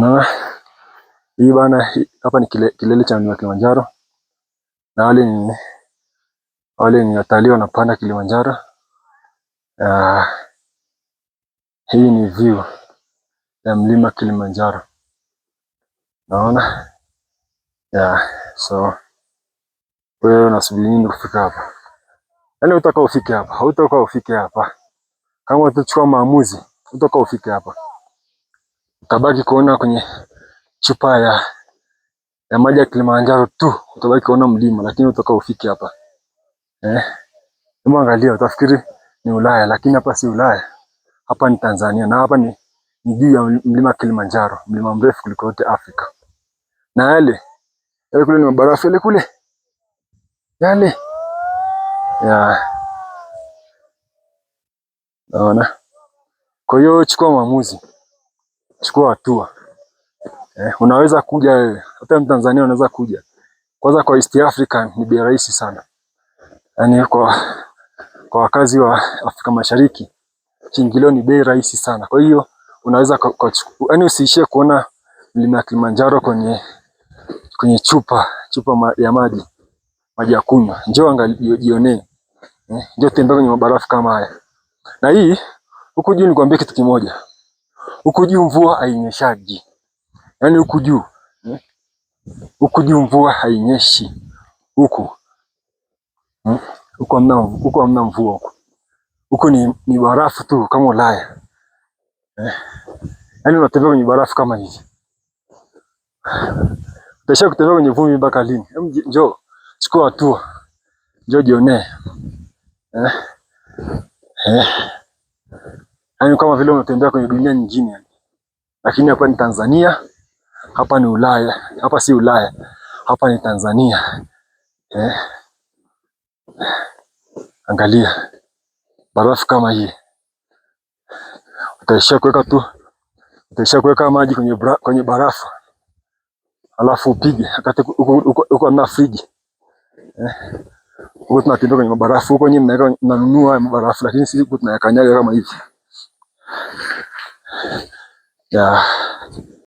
Unaona? Hii bana, hapa ni kilele cha mlima Kilimanjaro. Na wale ni watalii wanapanda Kilimanjaro. Hii ni view ya mlima Kilimanjaro. Naona? So wewe unasubiri nini kufika hapa? Yaani utaka ufike hapa, hautaka ufike hapa. Kama utachukua maamuzi, utaka ufike hapa. Utabaki kuona kwenye chupa ya maji ya Kilimanjaro tu, utabaki kuona mlima, lakini utaka ufike hapa. Hebu angalia, utafikiri ni Ulaya, lakini hapa si Ulaya. Hapa ni Tanzania, na hapa ni juu ya mlima Kilimanjaro, mlima mrefu kuliko yote Afrika. Na yale kule ni mabarafu yale kule. Yale. Naona. Kwa hiyo chukua maamuzi. Chukua hatua. Unaweza kuja wewe. Hata Mtanzania unaweza kuja. Kwanza kwa East Africa ni bei rahisi sana. Yaani kwa wakazi wa Afrika Mashariki kiingilio ni bei rahisi sana. Kwa hiyo unaweza yaani usiishie kuona mlima Kilimanjaro kwenye chupa ya maji ya kunywa. Njoo angalia, jionee. Njoo tembea kwenye mabarafu kama haya. Na hii huku juu nikwambie kitu kimoja. Huku juu mvua hainyeshaji. Yaani huku juu mvua hainyeshi. Huku hamna mvua huku. Huku ni barafu tu kama Ulaya. Yaani unatembea kwenye barafu kama hivi. Utasha kutembea kwenye vumbi mpaka lini? Njoo, chukua hatua. Njoo jionee. Yaani kama vile unatembea kwenye dunia nyingine. Lakini hapa ni Tanzania. Hapa ni Ulaya. Hapa si Ulaya. Hapa ni Tanzania. Angalia. Barafu kama hii. Utaishia kuweka maji kwenye barafu. Alafu upige. Wakati huko na friji. Huko tunatembea kwenye barafu. Huko nyinyi mnanunua barafu, lakini sisi huko tunayakanyaga kama hivi.